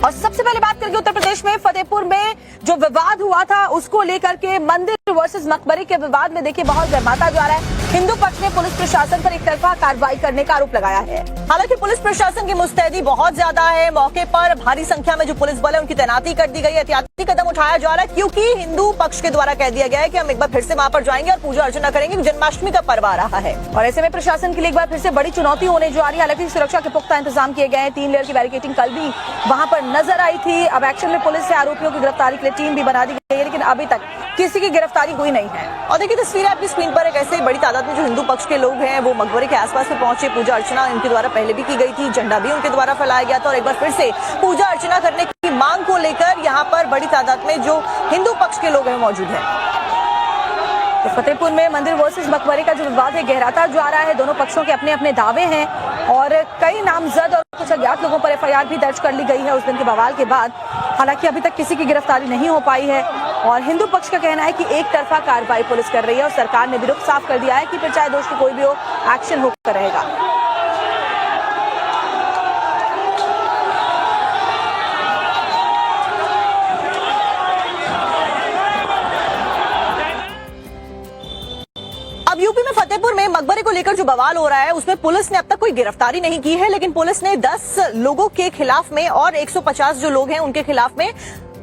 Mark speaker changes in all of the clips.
Speaker 1: और सबसे पहले बात करके उत्तर प्रदेश में फतेहपुर में जो विवाद हुआ था उसको लेकर के मंदिर वर्सेस मकबरे के विवाद में देखिए बहुत गर्माता जा रहा है। हिंदू पक्ष ने पुलिस प्रशासन पर एक तरफा कार्रवाई करने का आरोप लगाया है। हालांकि पुलिस प्रशासन की मुस्तैदी बहुत ज्यादा है। मौके पर भारी संख्या में जो पुलिस बल है उनकी तैनाती कर दी गई है। एहतियाती कदम उठाया जा रहा है क्योंकि हिंदू पक्ष के द्वारा कह दिया गया है कि हम एक बार फिर से वहां पर जाएंगे और पूजा अर्चना करेंगे। जन्माष्टमी का पर्व आ रहा है और ऐसे में प्रशासन के लिए एक बार फिर से बड़ी चुनौती होने जा रही है। हालांकि सुरक्षा के पुख्ता इंतजाम किए गए हैं। 3 लेयर की बैरिकेडिंग कल भी वहां पर नजर आई थी। अब एक्शन में पुलिस से आरोपियों की गिरफ्तारी के लिए टीम भी बना दी गई है, लेकिन अभी तक किसी की गिरफ्तारी हुई नहीं है। और देखिए तस्वीरें आपकी स्क्रीन पर एक ऐसे बड़ी तादाद में जो हिंदू पक्ष के लोग हैं वो मकबरे के आसपास में पहुंचे। पूजा अर्चना इनके द्वारा पहले भी की गई थी, झंडा भी उनके द्वारा फैलाया गया था और एक बार फिर से पूजा अर्चना करने की मांग को लेकर यहाँ पर बड़ी तादाद में जो हिंदू पक्ष के लोग हैं मौजूद हैं। तो फतेहपुर में मंदिर वर्सेस मकबरे का जो विवाद है गहराता जा रहा है। दोनों पक्षों के अपने अपने दावे हैं और कई नामजद और कुछ अज्ञात लोगों पर एफआईआर भी दर्ज कर ली गई है उस दिन के बवाल के बाद। हालांकि अभी तक किसी की गिरफ्तारी नहीं हो पाई है और हिंदू पक्ष का कहना है कि एक तरफा कार्रवाई पुलिस कर रही है और सरकार ने भी रुख साफ कर दिया है कि फिर चाहे दोषी कोई भी हो एक्शन होकर रहेगा। अब यूपी में फतेहपुर में मकबरे को लेकर जो बवाल हो रहा है उसमें पुलिस ने अब तक कोई गिरफ्तारी नहीं की है, लेकिन पुलिस ने 10 लोगों के खिलाफ में और 150 जो लोग हैं उनके खिलाफ में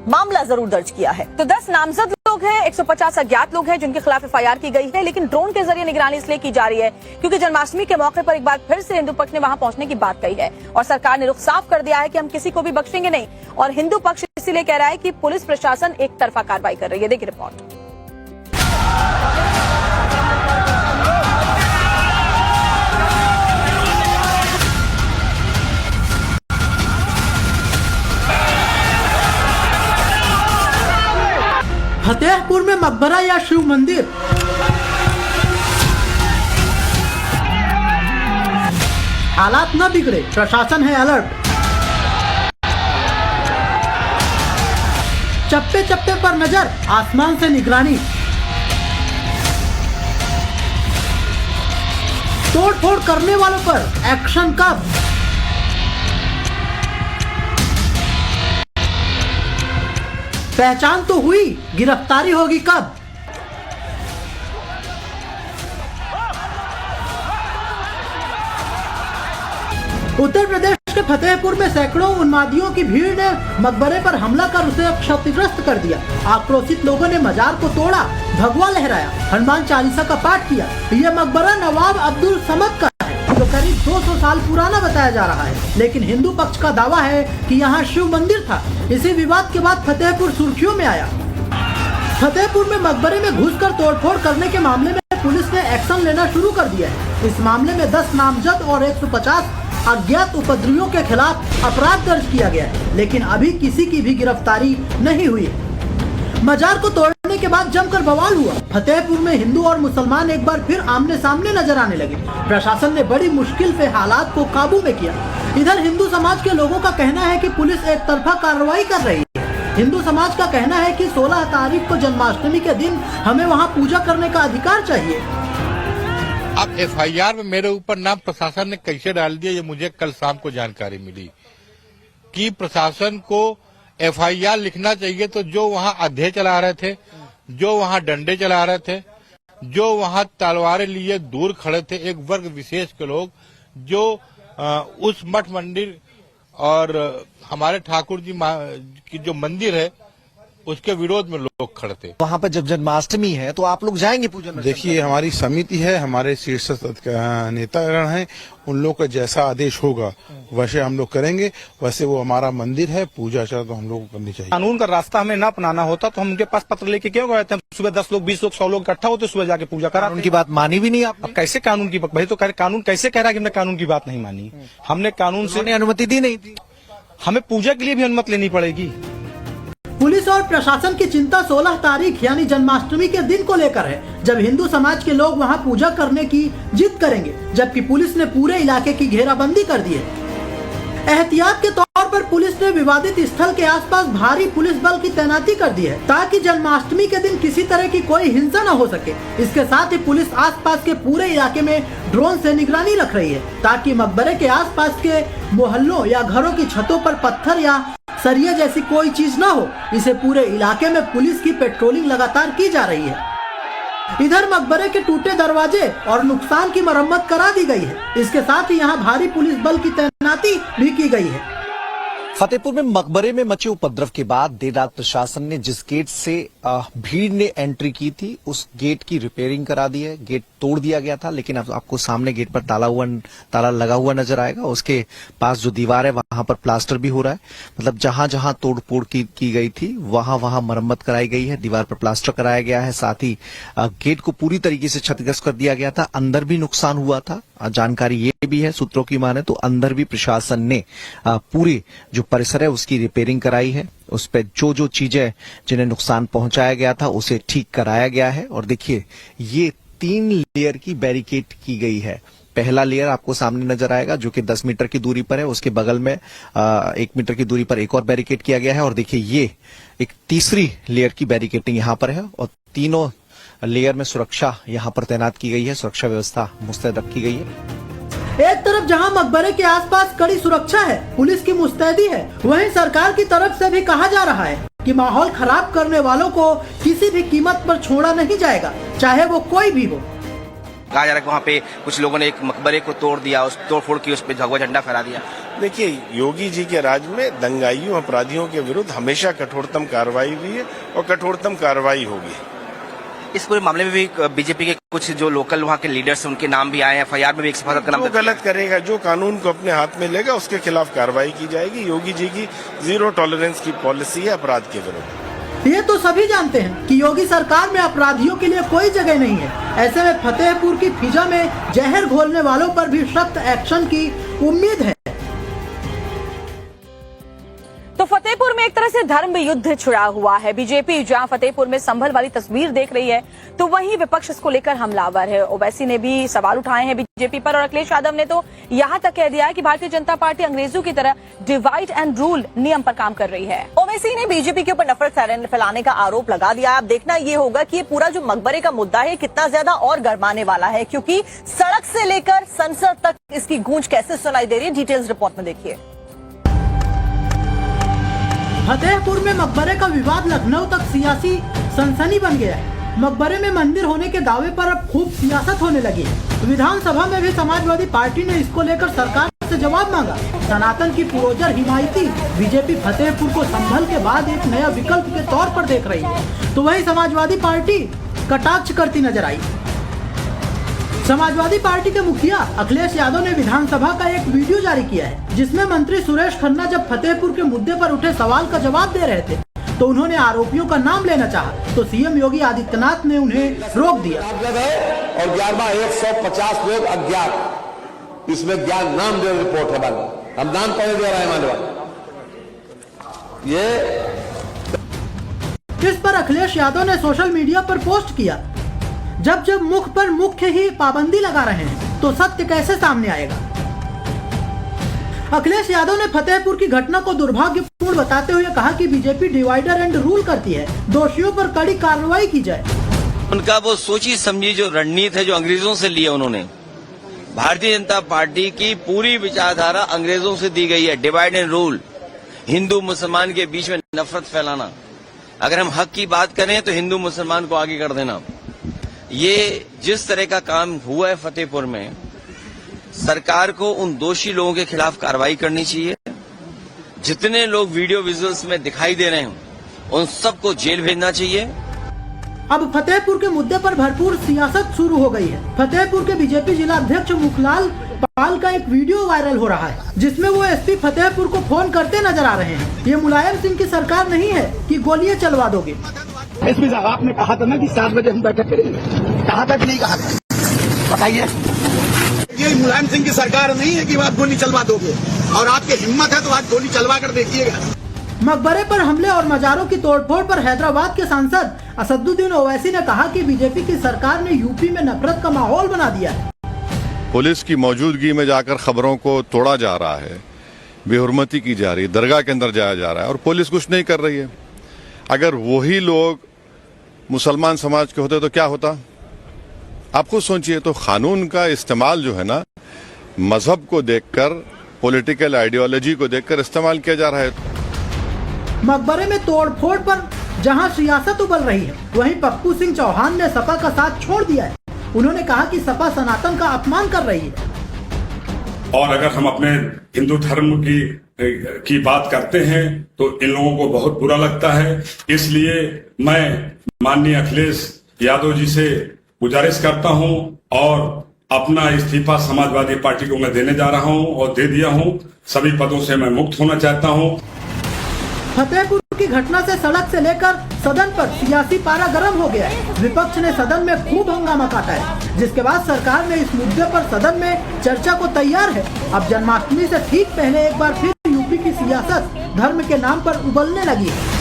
Speaker 1: मामला जरूर दर्ज किया है। तो 10 नामजद लोग हैं, 150 अज्ञात लोग हैं जिनके खिलाफ एफआईआर की गई है, लेकिन ड्रोन के जरिए निगरानी इसलिए की जा रही है क्योंकि जन्माष्टमी के मौके पर एक बार फिर से हिंदू पक्ष ने वहां पहुंचने की बात कही है और सरकार ने रुख साफ कर दिया है कि हम किसी को भी बख्शेंगे नहीं। और हिंदू पक्ष इसीलिए कह रहा है कि पुलिस प्रशासन एक तरफा कार्रवाई कर रही है। देखिए रिपोर्ट।
Speaker 2: फतेहपुर में मकबरा या शिव मंदिर, हालात न बिगड़े, प्रशासन है अलर्ट। चप्पे चप्पे पर नजर, आसमान से निगरानी। तोड़फोड़ करने वालों पर एक्शन कब? पहचान तो हुई, गिरफ्तारी होगी कब? उत्तर प्रदेश के फतेहपुर में सैकड़ों उन्मादियों की भीड़ ने मकबरे पर हमला कर उसे क्षतिग्रस्त कर दिया। आक्रोशित लोगों ने मजार को तोड़ा, भगवा लहराया, हनुमान चालीसा का पाठ किया। यह मकबरा नवाब अब्दुल समद का जो करीब 200 साल पुराना बताया जा रहा है, लेकिन हिंदू पक्ष का दावा है कि यहाँ शिव मंदिर था। इसी विवाद के बाद फतेहपुर सुर्खियों में आया। फतेहपुर में मकबरे में घुसकर तोड़फोड़ करने के मामले में पुलिस ने एक्शन लेना शुरू कर दिया है। इस मामले में 10 नामजद और 150 अज्ञात उपद्रवियों के खिलाफ अपराध दर्ज किया गया है, लेकिन अभी किसी की भी गिरफ्तारी नहीं हुई है। मजार को तोड़ने के बाद जमकर बवाल हुआ। फतेहपुर में हिंदू और मुसलमान एक बार फिर आमने सामने नजर आने लगे। प्रशासन ने बड़ी मुश्किल से हालात को काबू में किया। इधर हिंदू समाज के लोगों का कहना है कि पुलिस एक तरफा कार्रवाई कर रही है। हिंदू समाज का कहना है कि 16 तारीख को जन्माष्टमी के दिन हमें वहां पूजा करने का अधिकार चाहिए।
Speaker 3: अब एफआईआर में मेरे ऊपर नाम प्रशासन ने कैसे डाल दिया, ये मुझे कल शाम को जानकारी मिली कि प्रशासन को एफआईआर लिखना चाहिए तो जो वहां अधे चला रहे थे, जो वहां डंडे चला रहे थे, जो वहां तलवारें लिए दूर खड़े थे, एक वर्ग विशेष के लोग जो उस मठ मंदिर और हमारे ठाकुर जी की जो मंदिर है उसके विरोध में लोग खड़े थे।
Speaker 4: वहाँ पर जब जन्माष्टमी है तो आप लोग जाएंगे पूजन?
Speaker 5: देखिए, हमारी समिति है, हमारे शीर्ष नेतागण हैं, उन लोग का जैसा आदेश होगा वैसे हम लोग करेंगे। वैसे वो हमारा मंदिर है, पूजा अर्चना तो हम लोग को करनी चाहिए।
Speaker 6: कानून का रास्ता हमें ना अपनाना होता तो हम उनके पास पत्र लेके क्यों गए थे? सुबह 10 लोग 20 लोग 100 लोग इकट्ठा होते, सुबह जाके पूजा करा।
Speaker 4: उनकी बात मानी भी नहीं आप?
Speaker 6: अब कैसे कानून की भाई, तो कानून कैसे कह रहा है कि हमने कानून की बात नहीं मानी? हमने कानून से
Speaker 4: अनुमति दी नहीं थी।
Speaker 6: हमें पूजा के लिए भी अनुमति लेनी पड़ेगी।
Speaker 2: पुलिस और प्रशासन की चिंता 16 तारीख यानी जन्माष्टमी के दिन को लेकर है, जब हिंदू समाज के लोग वहां पूजा करने की जिद करेंगे, जबकि पुलिस ने पूरे इलाके की घेराबंदी कर दी है। एहतियात के तौर पर पुलिस ने विवादित स्थल के आसपास भारी पुलिस बल की तैनाती कर दी है ताकि जन्माष्टमी के दिन किसी तरह की कोई हिंसा न हो सके। इसके साथ ही पुलिस आसपास के पूरे इलाके में ड्रोन से निगरानी रख रही है ताकि मकबरे के आसपास के मोहल्लों या घरों की छतों पर पत्थर या सरिया जैसी कोई चीज न हो, इसे पूरे इलाके में पुलिस की पेट्रोलिंग लगातार की जा रही है। इधर मकबरे के टूटे दरवाजे और नुकसान की मरम्मत करा दी गई है। इसके साथ ही यहाँ भारी पुलिस बल की तैनाती भी की गई है।
Speaker 4: फतेहपुर में मकबरे में मचे उपद्रव के बाद देर रात प्रशासन ने जिस गेट से भीड़ ने एंट्री की थी उस गेट की रिपेयरिंग करा दी है। गेट तोड़ दिया गया था, लेकिन अब आपको सामने गेट पर ताला लगा हुआ नजर आएगा। उसके पास जो दीवार है वहां पर प्लास्टर भी हो रहा है। मतलब जहां जहां तोड़फोड़ की गई थी वहां वहां मरम्मत कराई गई है, दीवार पर प्लास्टर कराया गया है। साथ ही गेट को पूरी तरीके से क्षतिग्रस्त कर दिया गया था। अंदर भी नुकसान हुआ था। जानकारी ये भी है, सूत्रों की माने तो अंदर भी प्रशासन ने पूरे जो परिसर है उसकी रिपेयरिंग कराई है। उस पर जो चीजें जिन्हें नुकसान पहुंचाया गया था उसे ठीक कराया गया है। और देखिए, ये 3 लेयर की बैरिकेड की गई है। पहला लेयर आपको सामने नजर आएगा जो कि 10 मीटर की दूरी पर है। उसके बगल में 1 मीटर की दूरी पर एक और बैरिकेड किया गया है। और देखिए, ये एक तीसरी लेयर की बैरिकेडिंग यहाँ पर है और तीनों लेयर में सुरक्षा यहाँ पर तैनात की गई है। सुरक्षा व्यवस्था मुस्तैद रखी गई है।
Speaker 2: एक तरफ जहां मकबरे के आसपास कड़ी सुरक्षा है, पुलिस की मुस्तैदी है, वहीं सरकार की तरफ से भी कहा जा रहा है कि माहौल खराब करने वालों को किसी भी कीमत पर छोड़ा नहीं जाएगा, चाहे वो कोई भी हो।
Speaker 7: कहा जा रहा है कि वहाँ पे कुछ लोगों ने एक मकबरे को तोड़ दिया, उस तोड़फोड़ की, उस पे भगवा झंडा फहरा दिया।
Speaker 8: देखिए, योगी जी के राज में दंगाइयों अपराधियों के विरुद्ध हमेशा कठोरतम कार्रवाई हुई है और कठोरतम कार्रवाई होगी।
Speaker 7: इस पूरे मामले में भी बीजेपी के कुछ जो लोकल वहाँ के लीडर्स हैं उनके नाम भी आए हैं। एफआईआर में भी एक सफारत का नाम
Speaker 8: जो गलत करेगा, जो कानून को अपने हाथ में लेगा, उसके खिलाफ कार्रवाई की जाएगी। योगी जी की 0 टॉलरेंस की पॉलिसी है अपराध के विरुद्ध।
Speaker 2: ये तो सभी जानते हैं कि योगी सरकार में अपराधियों के लिए कोई जगह नहीं है। ऐसे में फतेहपुर की फिजा में जहर घोलने वालों पर भी सख्त एक्शन की उम्मीद है।
Speaker 1: तो फतेहपुर में एक तरह से धर्म युद्ध छिड़ा हुआ है। बीजेपी जहां फतेहपुर में संभल वाली तस्वीर देख रही है तो वहीं विपक्ष इसको लेकर हमलावर है। ओवैसी ने भी सवाल उठाए हैं बीजेपी पर और अखिलेश यादव ने तो यहां तक कह दिया है कि भारतीय जनता पार्टी अंग्रेजों की तरह डिवाइड एंड रूल नियम पर काम कर रही है। ओवैसी ने बीजेपी के ऊपर नफरत फैलाने का आरोप लगा दिया। अब देखना ये होगा कि ये पूरा जो मकबरे का मुद्दा है कितना ज्यादा और गरमाने वाला है, क्योंकि सड़क से लेकर संसद तक इसकी गूंज कैसे सुनाई दे रही है, डिटेल्स रिपोर्ट में देखिए।
Speaker 2: फतेहपुर में मकबरे का विवाद लखनऊ तक सियासी सनसनी बन गया है। मकबरे में मंदिर होने के दावे पर अब खूब सियासत होने लगी है। विधानसभा में भी समाजवादी पार्टी ने इसको लेकर सरकार से जवाब मांगा। सनातन की पुरोजर हिमायती बीजेपी फतेहपुर को संभल के बाद एक नया विकल्प के तौर पर देख रही है, तो वही समाजवादी पार्टी कटाक्ष करती नजर आई। समाजवादी पार्टी के मुखिया अखिलेश यादव ने विधानसभा का एक वीडियो जारी किया है, जिसमें मंत्री सुरेश खन्ना जब फतेहपुर के मुद्दे पर उठे सवाल का जवाब दे रहे थे तो उन्होंने आरोपियों का नाम लेना चाहा, तो सीएम योगी आदित्यनाथ ने उन्हें रोक दिया।
Speaker 9: और 150 लोग अज्ञात, इसमें ज्ञान नाम जो रिपोर्ट है, हम नाम कौन दे रहा है मानवा ये।
Speaker 2: इस पर अखिलेश यादव ने सोशल मीडिया पर पोस्ट किया, जब मुख पर मुख्य ही पाबंदी लगा रहे हैं तो सत्य कैसे सामने आएगा। अखिलेश यादव ने फतेहपुर की घटना को दुर्भाग्यपूर्ण बताते हुए कहा कि बीजेपी डिवाइडर एंड रूल करती है, दोषियों पर कड़ी कार्रवाई की जाए।
Speaker 10: उनका वो सोची समझी जो रणनीति है जो अंग्रेजों से ली है उन्होंने, भारतीय जनता पार्टी की पूरी विचारधारा अंग्रेजों से दी गई है। डिवाइड एंड रूल, हिंदू मुसलमान के बीच में नफरत फैलाना। अगर हम हक की बात करें तो हिंदू मुसलमान को आगे कर देना। ये जिस तरह का काम हुआ है फतेहपुर में, सरकार को उन दोषी लोगों के खिलाफ कार्रवाई करनी चाहिए। जितने लोग वीडियो विजुअल्स में दिखाई दे रहे हैं उन सबको जेल भेजना चाहिए।
Speaker 2: अब फतेहपुर के मुद्दे पर भरपूर सियासत शुरू हो गई है। फतेहपुर के बीजेपी जिला अध्यक्ष मुखलाल पाल का एक वीडियो वायरल हो रहा है, जिसमें वो एसपी फतेहपुर को फोन करते नजर आ रहे हैं। ये मुलायम सिंह की सरकार नहीं है कि गोलियां चलवा दोगे।
Speaker 11: एसपी साहब, आपने कहा था ना कि 7 बजे हम बैठक करेंगे, कहा था कि नहीं कहा था, बताइए।
Speaker 12: ये मुलायम सिंह की सरकार नहीं है कि आप गोली चलवा दोगे, और आपकी हिम्मत है तो आज गोली चलवा कर देखिएगा।
Speaker 2: मकबरे पर हमले और मजारों की तोड़फोड़ पर हैदराबाद के सांसद असदुद्दीन ओवैसी ने कहा कि बीजेपी की सरकार ने यूपी में नफरत का माहौल बना दिया है।
Speaker 13: पुलिस की मौजूदगी में जाकर खबरों को तोड़ा जा रहा है, बेहुरमती की जा रही है, दरगाह के अंदर जाया जा रहा है और पुलिस कुछ नहीं कर रही है। अगर वही लोग मुसलमान समाज के होते तो क्या होता, आप खुद सोचिए। तो कानून का इस्तेमाल जो है ना, मजहब को देखकर, पॉलिटिकल आइडियोलॉजी को देखकर इस्तेमाल किया जा रहा है।
Speaker 2: मकबरे में तोड़फोड़ पर जहां सियासत उबल रही है, वहीं पप्पू सिंह चौहान ने सपा का साथ छोड़ दिया है। उन्होंने कहा कि सपा सनातन का अपमान कर रही है।
Speaker 14: और अगर हम अपने हिंदू धर्म की बात करते हैं तो इन लोगों को बहुत बुरा लगता है। इसलिए मैं माननीय अखिलेश यादव जी से गुजारिश करता हूं और अपना इस्तीफा समाजवादी पार्टी को मैं देने जा रहा हूं और दे दिया हूं। सभी पदों से मैं मुक्त होना चाहता हूं।
Speaker 2: फतेहपुर की घटना से सड़क से लेकर सदन पर सियासी पारा गर्म हो गया है। विपक्ष ने सदन में खूब हंगामा काटा है, जिसके बाद सरकार ने इस मुद्दे पर सदन में चर्चा को तैयार है। अब जन्माष्टमी से ठीक पहले एक बार फिर यूपी की सियासत धर्म के नाम पर उबलने लगी है।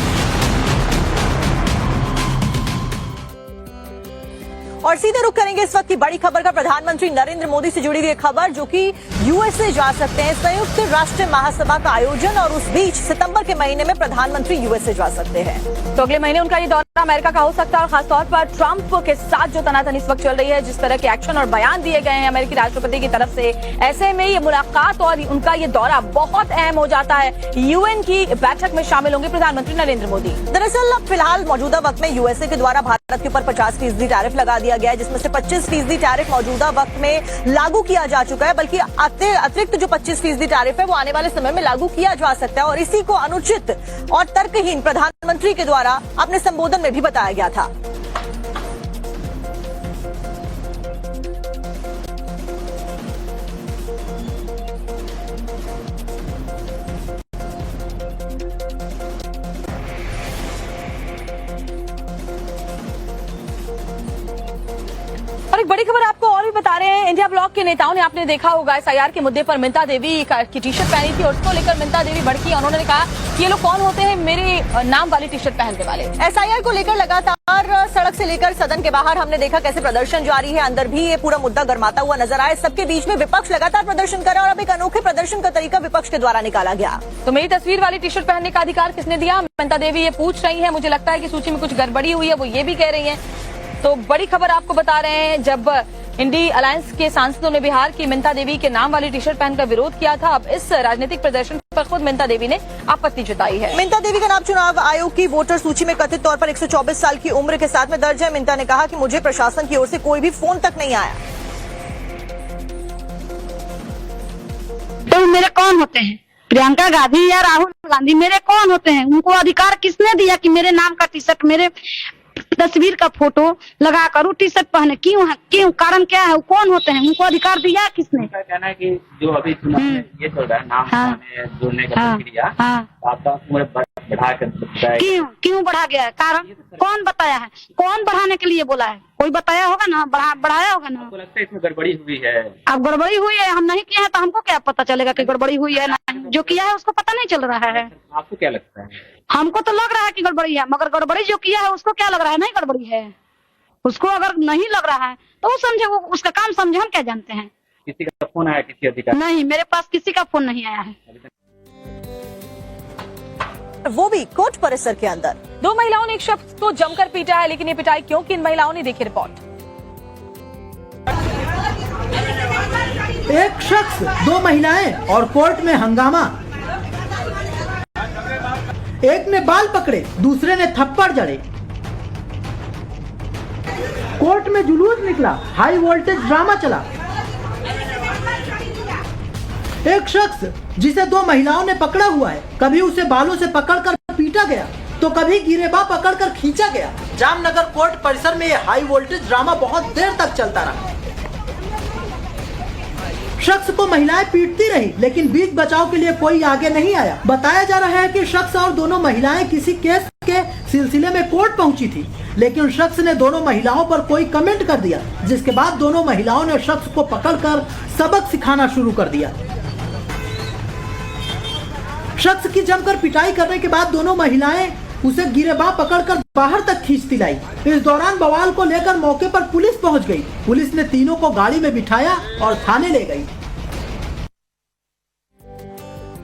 Speaker 1: और सीधे रुख करेंगे इस वक्त की बड़ी खबर का। प्रधानमंत्री नरेंद्र मोदी से जुड़ी हुई खबर, जो कि यूएसए जा सकते हैं। संयुक्त राष्ट्र महासभा का आयोजन और उस बीच सितंबर के महीने में प्रधानमंत्री यूएसए जा सकते हैं। तो अगले महीने उनका ये दौरा अमेरिका का हो सकता है और खासतौर पर ट्रंप के साथ जो तनातनी इस वक्त चल रही है, जिस तरह के एक्शन और बयान दिए गए हैं अमेरिकी राष्ट्रपति की तरफ से, ऐसे में ये मुलाकात और उनका ये दौरा बहुत अहम हो जाता है। यूएन की बैठक में शामिल होंगे प्रधानमंत्री नरेंद्र मोदी। दरअसल अब फिलहाल मौजूदा वक्त में यूएसए के द्वारा भारत के ऊपर 50% टैरिफ लगा दिया गया है, जिसमें से 25% टैरिफ मौजूदा वक्त में लागू किया जा चुका है। बल्कि अतिरिक्त जो 25% टैरिफ है वो आने वाले समय में लागू किया जा सकता है और इसी को अनुचित और तर्कहीन प्रधानमंत्री के द्वारा अपने संबोधन में भी बताया गया था। और एक बड़ी खबर आपको और भी बता रहे हैं। इंडिया ब्लॉक के नेताओं ने, आपने देखा होगा, एसआईआर के मुद्दे पर मिंता देवी की टी शर्ट पहनी थी और उसको लेकर मिंता देवी भड़की। उन्होंने कहा कि ये लोग कौन होते हैं मेरे नाम वाली टी शर्ट पहनने वाले। एसआईआर को लेकर लगातार सड़क से लेकर सदन के बाहर हमने देखा कैसे प्रदर्शन जारी है। अंदर भी ये पूरा मुद्दा गर्माता हुआ नजर आया। सबके बीच में विपक्ष लगातार प्रदर्शन कर रहा है और अब एक अनोखे प्रदर्शन का तरीका विपक्ष के द्वारा निकाला गया। तो मेरी तस्वीर वाली टी शर्ट पहनने का अधिकार किसने दिया, मिंता देवी ये पूछ रही है। मुझे लगता है कि सूची में कुछ गड़बड़ी हुई है, वो ये भी कह रही है। तो बड़ी खबर आपको बता रहे हैं, जब इंडी अलायंस के सांसदों ने बिहार की मिंता देवी के नाम वाली टी शर्ट पहनकर विरोध किया था, अब इस राजनीतिक प्रदर्शन पर खुद मिंता देवी ने आपत्ति जताई है। मिंता देवी का नाम चुनाव आयोग की वोटर सूची में कथित तौर पर 124 साल की उम्र के साथ में दर्ज है। मिंता ने कहा कि मुझे प्रशासन की ओर से कोई भी फोन तक नहीं आया।
Speaker 15: तो मेरे कौन होते हैं? प्रियंका गांधी या राहुल गांधी मेरे कौन होते हैं? उनको अधिकार किसने दिया कि मेरे नाम का टी शर्ट, मेरे तस्वीर का फोटो लगा कर टी शर्ट पहने? क्यों है? क्यों? कारण क्या है? कौन होते हैं? उनको अधिकार दिया किसने?
Speaker 16: कहना है कि जो अभी चुनाव में ये चल रहा है नाम जोड़ने का प्रक्रिया, आपका उम्र बढ़ा कर सकता है।
Speaker 15: क्यों बढ़ा गया है? कारण कौन बताया है? कौन बढ़ाने के लिए बोला है? कोई बताया होगा ना, बढ़ाया होगा ना।
Speaker 16: आपको लगता है इसमें गड़बड़ी हुई है?
Speaker 15: अब गड़बड़ी हुई है, हम नहीं किए हैं तो हमको क्या पता चलेगा कि गड़बड़ी हुई है ना? जो किया है उसको पता नहीं चल रहा है।
Speaker 16: आपको क्या लगता है?
Speaker 15: हमको तो लग रहा है कि गड़बड़ी है, मगर गड़बड़ी जो किया है उसको क्या लग रहा है नहीं गड़बड़ी है। उसको अगर नहीं लग रहा है तो वो समझे, वो उसका काम समझे, हम क्या जानते हैं।
Speaker 16: किसी का फोन आया किसी अधिकारी?
Speaker 15: नहीं, मेरे पास किसी का फोन नहीं आया है।
Speaker 1: वो भी कोर्ट परिसर के अंदर। दो महिलाओं ने एक शख्स को जमकर पीटा है, लेकिन ये पिटाई क्यों की इन महिलाओं ने, देखी रिपोर्ट।
Speaker 2: एक शख्स, दो महिलाएं और कोर्ट में हंगामा। एक ने बाल पकड़े, दूसरे ने थप्पड़ जड़े। कोर्ट में जुलूस निकला, हाई वोल्टेज ड्रामा चला। एक शख्स जिसे दो महिलाओं ने पकड़ा हुआ है, कभी उसे बालों से पकड़कर पीटा गया तो कभी गिरेबा पकड़कर खींचा गया। जामनगर कोर्ट परिसर में यह हाई वोल्टेज ड्रामा बहुत देर तक चलता रहा। शख्स को महिलाएं पीटती रही, लेकिन बीच बचाव के लिए कोई आगे नहीं आया। बताया जा रहा है कि शख्स और दोनों महिलाएं किसी केस के सिलसिले में कोर्ट पहुंची थी, लेकिन शख्स ने दोनों महिलाओं पर कोई कमेंट कर दिया, जिसके बाद दोनों महिलाओं ने शख्स को पकड़कर सबक सिखाना शुरू कर दिया। शख्स की जमकर पिटाई करने के बाद दोनों महिलाएं उसे गिरेबां पकड़कर बाहर तक खींचती लाई। इस दौरान बवाल को लेकर मौके पर पुलिस पहुंच गई। पुलिस ने तीनों को गाड़ी में बिठाया और थाने ले गई।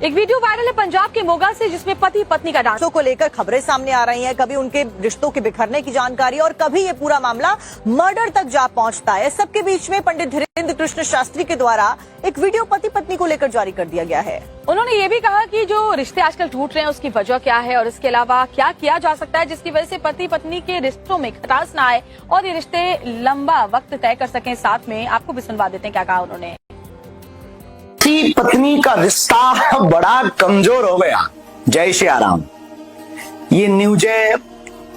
Speaker 1: एक वीडियो वायरल है पंजाब के मोगा से, जिसमें पति पत्नी का डांस
Speaker 17: को लेकर खबरें सामने आ रही हैं। कभी उनके रिश्तों के बिखरने की जानकारी और कभी ये पूरा मामला मर्डर तक जा पहुंचता है। सबके बीच में पंडित धीरेन्द्र कृष्ण शास्त्री के द्वारा एक वीडियो पति पत्नी को लेकर जारी कर दिया गया है।
Speaker 1: उन्होंने ये भी कहा कि जो रिश्ते आजकल टूट रहे हैं उसकी वजह क्या है और इसके अलावा क्या किया जा सकता है जिसकी वजह से पति पत्नी के रिश्तों में खटास न आए और ये रिश्ते लंबा वक्त तय कर सकें। साथ में आपको भी सुनवा देते हैं क्या कहा उन्होंने।
Speaker 11: पति पत्नी का रिश्ता बड़ा कमजोर हो गया। जय श्री राम। ये न्यूज़ें,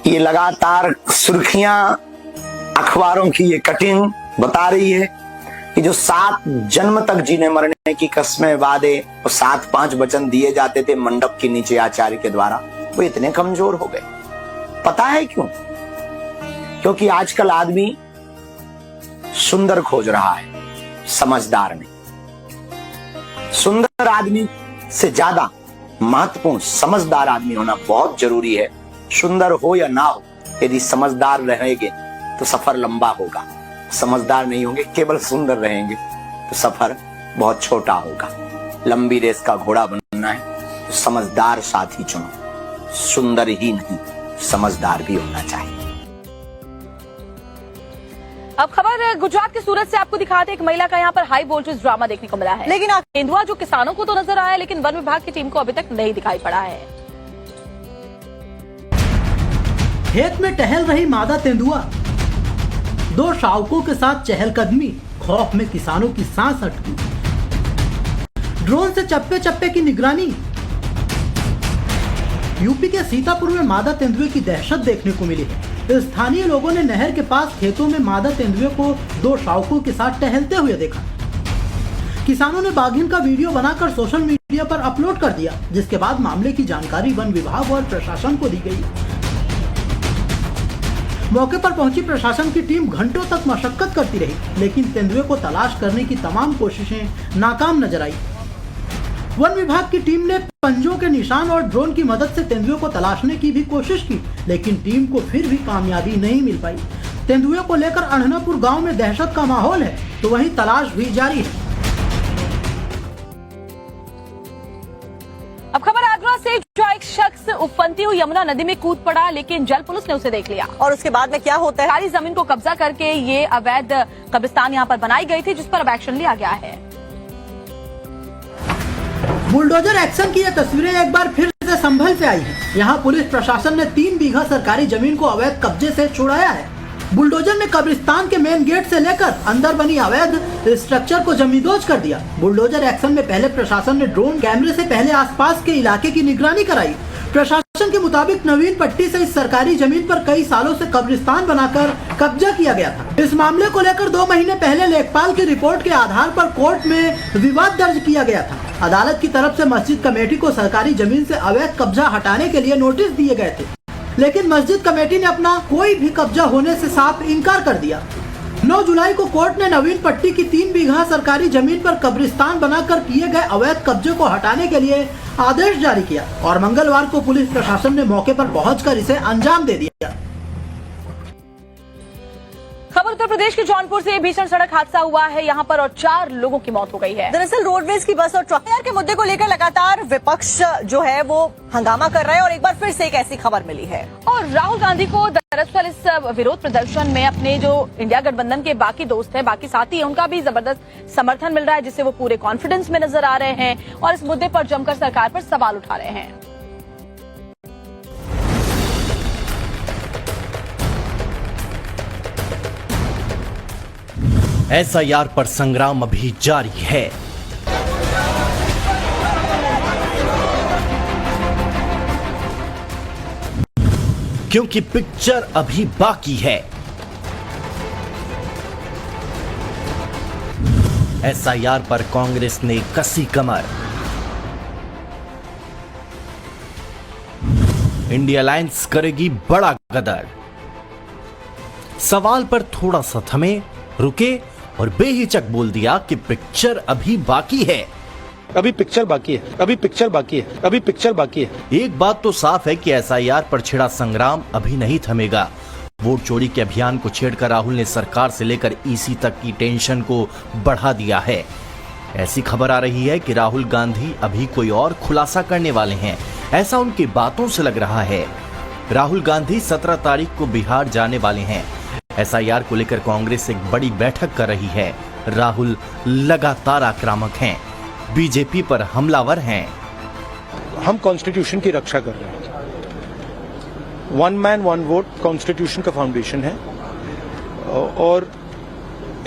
Speaker 11: ये लगातार सुर्खियां, अखबारों की ये कटिंग बता रही है कि जो 7 जन्म तक जीने मरने की कस्में वादे और 7-5 वचन दिए जाते थे मंडप के नीचे आचार्य के द्वारा, वो इतने कमजोर हो गए। पता है क्यों? क्योंकि आजकल आदमी सुंदर खोज रहा है, समझदार नहीं। सुंदर आदमी से ज्यादा महत्वपूर्ण समझदार आदमी होना बहुत जरूरी है। सुंदर हो या ना हो, यदि समझदार रहेंगे तो सफर लंबा होगा। समझदार नहीं होंगे, केवल सुंदर रहेंगे तो सफर बहुत छोटा होगा। लंबी रेस का घोड़ा बनना है तो समझदार साथी चुनो। सुंदर ही नहीं, समझदार भी होना चाहिए।
Speaker 1: अब खबर गुजरात के सूरत से आपको दिखाते हैं। एक महिला का यहाँ पर हाई वोल्टेज ड्रामा देखने को मिला है, लेकिन तेंदुआ जो किसानों को तो नजर आया लेकिन वन विभाग की टीम को अभी तक नहीं दिखाई पड़ा है।
Speaker 2: खेत में टहल रही मादा तेंदुआ, 2 शावकों के साथ चहलकदमी, खौफ में किसानों की सांस अटकी। ड्रोन से चप्पे चप्पे की निगरानी। यूपी के सीतापुर में मादा तेंदुए की दहशत देखने को मिली है। स्थानीय लोगों ने नहर के पास खेतों में मादा तेंदुए को 2 शावकों के साथ टहलते हुए देखा। किसानों ने बाघिन का वीडियो बनाकर सोशल मीडिया पर अपलोड कर दिया, जिसके बाद मामले की जानकारी वन विभाग और प्रशासन को दी गई। मौके पर पहुंची प्रशासन की टीम घंटों तक मशक्कत करती रही, लेकिन तेंदुए को तलाश करने की तमाम कोशिशें नाकाम नजर आई। वन विभाग की टीम ने पंजों के निशान और ड्रोन की मदद से तेंदुए को तलाशने की भी कोशिश की, लेकिन टीम को फिर भी कामयाबी नहीं मिल पाई। तेंदुए को लेकर अढ़नापुर गांव में दहशत का माहौल है, तो वहीं तलाश भी जारी है।
Speaker 1: अब खबर आगरा से, जो एक शख्स उफनती हुई यमुना नदी में कूद पड़ा, लेकिन जल पुलिस ने उसे देख लिया।
Speaker 17: और उसके बाद में क्या होता है?
Speaker 1: सारी जमीन को कब्जा करके ये अवैध कब्रिस्तान यहाँ पर बनाई गई थी, जिस पर अब एक्शन लिया गया है।
Speaker 2: बुलडोजर एक्शन की ये तस्वीरें एक बार फिर से संभल से आई हैं। यहाँ पुलिस प्रशासन ने 3 बीघा सरकारी जमीन को अवैध कब्जे से छुड़ाया है। बुलडोजर ने कब्रिस्तान के मेन गेट से लेकर अंदर बनी अवैध स्ट्रक्चर को जमींदोज कर दिया। बुलडोजर एक्शन में पहले प्रशासन ने ड्रोन कैमरे से पहले आसपास के इलाके की निगरानी कराई। प्रशासन के मुताबिक नवीन पट्टी से इस सरकारी जमीन पर कई सालों से कब्रिस्तान बनाकर कब्जा किया गया था। इस मामले को लेकर 2 महीने पहले लेखपाल की रिपोर्ट के आधार पर कोर्ट में विवाद दर्ज किया गया था। अदालत की तरफ से मस्जिद कमेटी को सरकारी जमीन से अवैध कब्जा हटाने के लिए नोटिस दिए गए थे, लेकिन मस्जिद कमेटी ने अपना कोई भी कब्जा होने से साफ इनकार कर दिया। 9 जुलाई को कोर्ट ने नवीन पट्टी की 3 बीघा सरकारी जमीन पर कब्रिस्तान बनाकर किए गए अवैध कब्जे को हटाने के लिए आदेश जारी किया और मंगलवार को पुलिस प्रशासन ने मौके पर पहुंचकर इसे अंजाम दे दिया।
Speaker 1: खबर उत्तर प्रदेश के जौनपुर से भीषण सड़क हादसा हुआ है यहाँ पर और 4 लोगों की मौत हो गई है।
Speaker 17: दरअसल रोडवेज की बस और ट्रक के मुद्दे को लेकर लगातार विपक्ष जो है वो हंगामा कर रहा है और एक बार फिर से एक ऐसी खबर मिली है।
Speaker 1: और राहुल गांधी को दरअसल इस विरोध प्रदर्शन में अपने जो इंडिया गठबंधन के बाकी दोस्त हैं, बाकी साथी हैं, उनका भी जबरदस्त समर्थन मिल रहा है, जिससे वो पूरे कॉन्फिडेंस में नजर आ रहे हैं और इस मुद्दे पर जमकर सरकार पर सवाल उठा रहे हैं।
Speaker 4: एसआईआर पर संग्राम अभी जारी है। क्योंकि पिक्चर अभी बाकी है। एसआईआर पर कांग्रेस ने कसी कमर। इंडिया अलायंस करेगी बड़ा गदर। सवाल पर थोड़ा सा थमे, रुके और बेहिचक बोल दिया कि पिक्चर अभी बाकी है।
Speaker 6: अभी पिक्चर बाकी है, अभी पिक्चर बाकी है, अभी पिक्चर बाकी है।
Speaker 4: एक बात तो साफ है कि एसआईआर पर छिड़ा संग्राम अभी नहीं थमेगा। वोट चोरी के अभियान को छेड़कर राहुल ने सरकार से लेकर ईसी तक की टेंशन को बढ़ा दिया है। ऐसी खबर आ रही है कि राहुल गांधी अभी कोई और खुलासा करने वाले हैं, ऐसा उनकी बातों से लग रहा है। राहुल गांधी 17 तारीख को बिहार जाने वाले हैं। एसआईआर को लेकर कांग्रेस एक बड़ी बैठक कर रही है। राहुल लगातार आक्रामक हैं, बीजेपी पर हमलावर हैं।
Speaker 6: हम कॉन्स्टिट्यूशन की रक्षा कर रहे हैं। One man one vote constitution का फाउंडेशन है और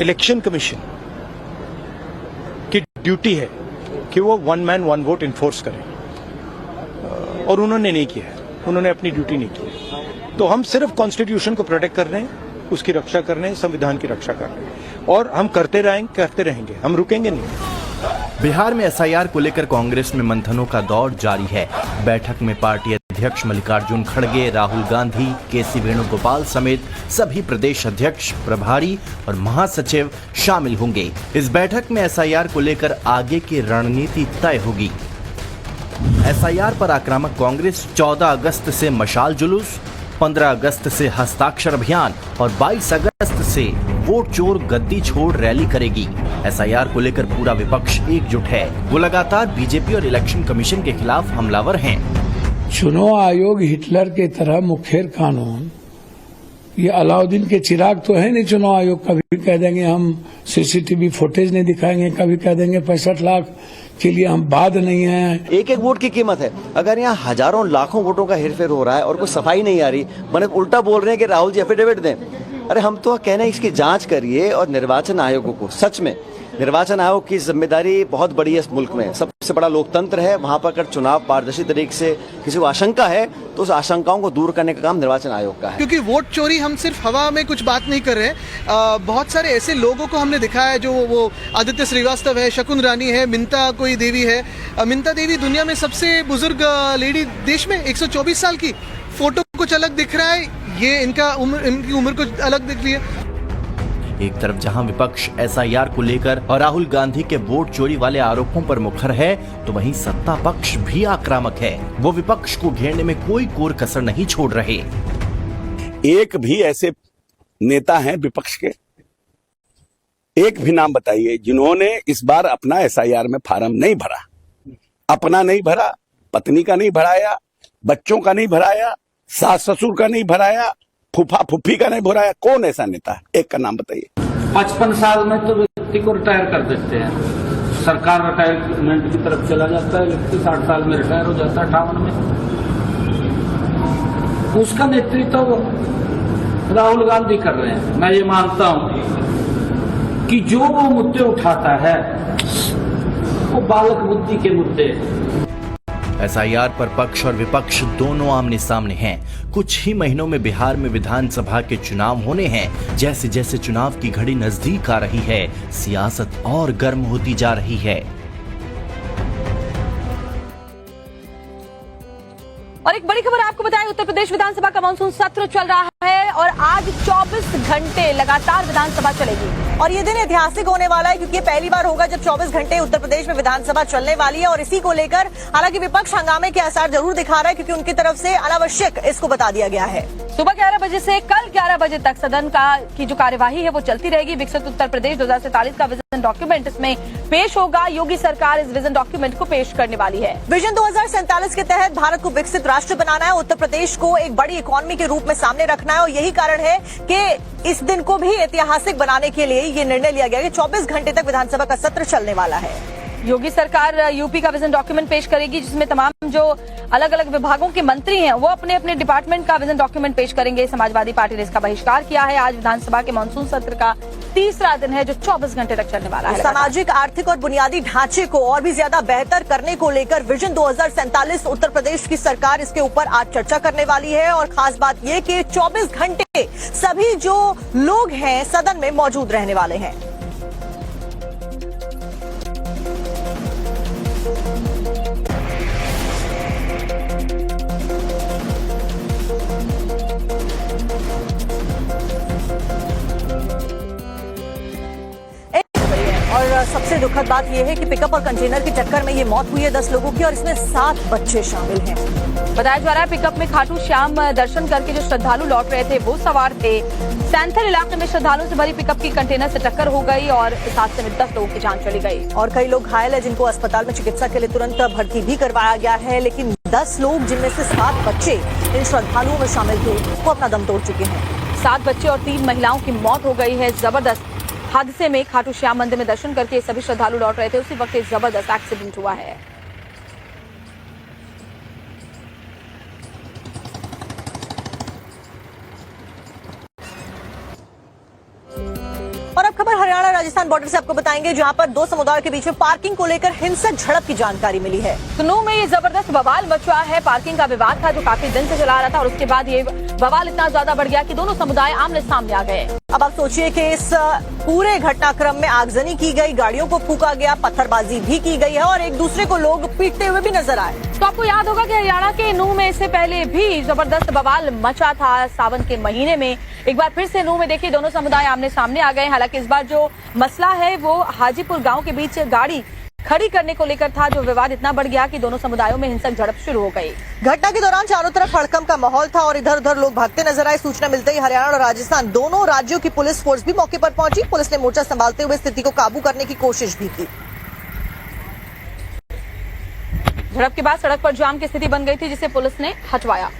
Speaker 6: इलेक्शन कमीशन की ड्यूटी है कि वो one man one vote enforce करें, और उन्होंने नहीं किया है, उन्होंने अपनी ड्यूटी नहीं की है। तो हम सिर्फ कॉन्स्टिट्यूशन को प्रोटेक्ट कर रहे हैं, उसकी रक्षा कर रहे हैं, संविधान की रक्षा कर रहे हैं, और हम करते रहेंगे, हम रुकेंगे नहीं।
Speaker 4: बिहार में एसआईआर को लेकर कांग्रेस में मंथनों का दौर जारी है। बैठक में पार्टी अध्यक्ष मल्लिकार्जुन खड़गे, राहुल गांधी, केसी वेणुगोपाल समेत सभी प्रदेश अध्यक्ष, प्रभारी और महासचिव शामिल होंगे। इस बैठक में एसआईआर को लेकर आगे की रणनीति तय होगी। एसआईआर पर आक्रामक कांग्रेस 14 अगस्त से मशाल जुलूस, 15 अगस्त से हस्ताक्षर अभियान और 22 अगस्त से वोट चोर गद्दी छोड़ रैली करेगी। एसआईआर को लेकर पूरा विपक्ष एकजुट है। वो लगातार बीजेपी और इलेक्शन कमीशन के खिलाफ हमलावर हैं।
Speaker 18: चुनाव आयोग हिटलर के तरह मुखेर कानून, ये अलाउद्दीन के चिराग तो है नहीं। चुनाव आयोग कभी कह देंगे हम सीसीटीवी फुटेज नहीं दिखाएंगे, कभी कह देंगे 65 लाख के लिए हम बाद नहीं है।
Speaker 4: एक एक वोट की कीमत है। अगर यहाँ हजारों लाखों वोटों का हेरफेर हो रहा है और कोई सफाई नहीं आ रही, मैंने उल्टा बोल रहे हैं कि राहुल जी एफिडेविट दें। अरे हम तो कहना है इसकी जांच करिए, और निर्वाचन आयोग को, सच में निर्वाचन आयोग की जिम्मेदारी बहुत बड़ी है। इस मुल्क में सबसे बड़ा लोकतंत्र है, वहां पर अगर चुनाव पारदर्शी तरीके से किसी को आशंका है तो उस आशंकाओं को दूर करने का काम निर्वाचन आयोग का है।
Speaker 19: क्योंकि वोट चोरी हम सिर्फ हवा में कुछ बात नहीं कर रहे हैं। बहुत सारे ऐसे लोगों को हमने दिखाया है, जो वो आदित्य श्रीवास्तव है, शकुन रानी है, मिंता कोई देवी है। मिंता देवी दुनिया में सबसे बुजुर्ग लेडी देश में, 124 साल की। फोटो कुछ अलग दिख रहा है, ये इनकी उम्र कुछ अलग दिख रही है। एक तरफ जहां विपक्ष एसआईआर को लेकर और राहुल गांधी के वोट चोरी वाले आरोपों पर मुखर है, तो वहीं सत्ता पक्ष भी आक्रामक है। वो विपक्ष को घेरने में कोई कोर कसर नहीं छोड़ रहे।
Speaker 12: एक भी ऐसे नेता हैं विपक्ष के, एक भी नाम बताइए जिन्होंने इस बार अपना एसआईआर में फार्म नहीं भरा, अपना नहीं भरा, पत्नी का नहीं भराया, बच्चों का नहीं भराया, सास ससुर का नहीं भराया, फूफा फूफी का नहीं भराया। कौन ऐसा नेता है? एक का नाम बताइए।
Speaker 16: 55 साल में तो व्यक्ति को रिटायर कर देते हैं, सरकार रिटायरमेंट की तरफ चला जाता है, व्यक्ति 60 साल में रिटायर हो जाता है, 58 में। उसका नेतृत्व राहुल गांधी कर रहे हैं। मैं ये मानता हूं कि जो वो मुद्दे उठाता है वो बालक बुद्धि के मुद्दे हैं।
Speaker 4: एसआईआर पर पक्ष और विपक्ष दोनों आमने सामने हैं। कुछ ही महीनों में बिहार में विधानसभा के चुनाव होने हैं। जैसे जैसे चुनाव की घड़ी नजदीक आ रही है, सियासत और गर्म होती जा रही है।
Speaker 1: और एक बड़ी खबर आपको बताएं, उत्तर प्रदेश विधानसभा का मानसून सत्र चल रहा है और आज 24 घंटे लगातार विधानसभा चलेगी।
Speaker 17: और ये दिन ऐतिहासिक होने वाला है, क्योंकि ये पहली बार होगा जब 24 घंटे उत्तर प्रदेश में विधानसभा चलने वाली है। और इसी को लेकर हालांकि विपक्ष हंगामे के आसार जरूर दिखा रहा है, क्योंकि उनकी तरफ से अनावश्यक इसको बता दिया गया है।
Speaker 1: सुबह 11 बजे से कल 11 बजे तक सदन की जो कार्यवाही है वो चलती रहेगी। विकसित उत्तर प्रदेश 2047 का विजन डॉक्यूमेंट इसमें पेश होगा। योगी सरकार इस विजन डॉक्यूमेंट को पेश करने वाली है। विजन 2047 के तहत भारत को विकसित राष्ट्र बनाना है, उत्तर प्रदेश को एक बड़ी इकोनॉमी के रूप में सामने रखना है। और यही कारण है कि इस दिन को भी ऐतिहासिक बनाने के लिए ये निर्णय लिया गया कि 24 घंटे तक विधानसभा का सत्र चलने वाला है। योगी सरकार यूपी का विजन डॉक्यूमेंट पेश करेगी, जिसमें तमाम जो अलग अलग विभागों के मंत्री हैं वो अपने अपने डिपार्टमेंट का विजन डॉक्यूमेंट पेश करेंगे। समाजवादी पार्टी ने इसका बहिष्कार किया है। आज विधानसभा के मानसून सत्र का तीसरा दिन है, जो 24 घंटे तक चलने वाला है। सामाजिक, आर्थिक और बुनियादी ढांचे को और भी ज्यादा बेहतर करने को लेकर विजन 2047 उत्तर प्रदेश की सरकार इसके ऊपर आज चर्चा करने वाली है। और खास बात यह कि 24 घंटे सभी जो लोग हैं सदन में मौजूद रहने वाले हैं। और सबसे दुखद बात यह है कि पिकअप और कंटेनर की टक्कर में ये मौत हुई है 10 लोगों की, और इसमें 7 बच्चे शामिल हैं। बताया जा रहा है पिकअप में खाटू श्याम दर्शन करके जो श्रद्धालु लौट रहे थे वो सवार थे। सैंथल इलाके में श्रद्धालुओं से भरी पिकअप की कंटेनर से टक्कर हो गई और इस हादसे में 10 लोगों की जान चली गई
Speaker 17: और कई लोग घायल है, जिनको अस्पताल में चिकित्सा के लिए तुरंत भर्ती भी करवाया गया है। लेकिन 10 लोग, जिनमें से 7 बच्चे इन श्रद्धालुओं में शामिल थे, वो अपना दम तोड़ चुके हैं।
Speaker 1: 7 बच्चे और 3 महिलाओं की मौत हो गई है। जबरदस्त हादसे में खाटू श्याम मंदिर में दर्शन करके सभी श्रद्धालु लौट रहे थे, उसी वक्त एक जबरदस्त एक्सीडेंट हुआ है।
Speaker 17: और अब खबर हरियाणा राजस्थान बॉर्डर से आपको बताएंगे, जहां पर 2 समुदायों के बीच में पार्किंग को लेकर हिंसक झड़प की जानकारी मिली है।
Speaker 1: कुन्नू में ये जबरदस्त बवाल मचा है। पार्किंग का विवाद था जो काफी दिन से चला रहा था और उसके बाद ये बवाल इतना ज्यादा बढ़ गया कि दोनों समुदाय आमने सामने आ गए।
Speaker 17: अब आप सोचिए कि इस पूरे घटनाक्रम में आगजनी की गई, गाड़ियों को फूका गया, पत्थरबाजी भी की गई है और एक दूसरे को लोग पीटते हुए भी नजर आए।
Speaker 1: तो आपको याद होगा कि हरियाणा के नूह में इससे पहले भी जबरदस्त बवाल मचा था। सावन के महीने में एक बार फिर से नूह में देखिए दोनों समुदाय आमने सामने आ गए। हालांकि इस बार जो मसला है वो हाजीपुर गांव के बीच गाड़ी खड़ी करने को लेकर था, जो विवाद इतना बढ़ गया कि दोनों समुदायों में हिंसक झड़प शुरू हो गई।
Speaker 17: घटना के दौरान चारों तरफ हड़कंप का माहौल था और इधर उधर लोग भागते नजर आए। सूचना मिलते ही हरियाणा और राजस्थान दोनों राज्यों की पुलिस फोर्स भी मौके पर पहुंची। पुलिस ने मोर्चा संभालते हुए स्थिति को काबू करने की कोशिश भी की।
Speaker 1: झड़प के बाद सड़क पर जाम की स्थिति बन गई थी, जिसे पुलिस ने हटवाया।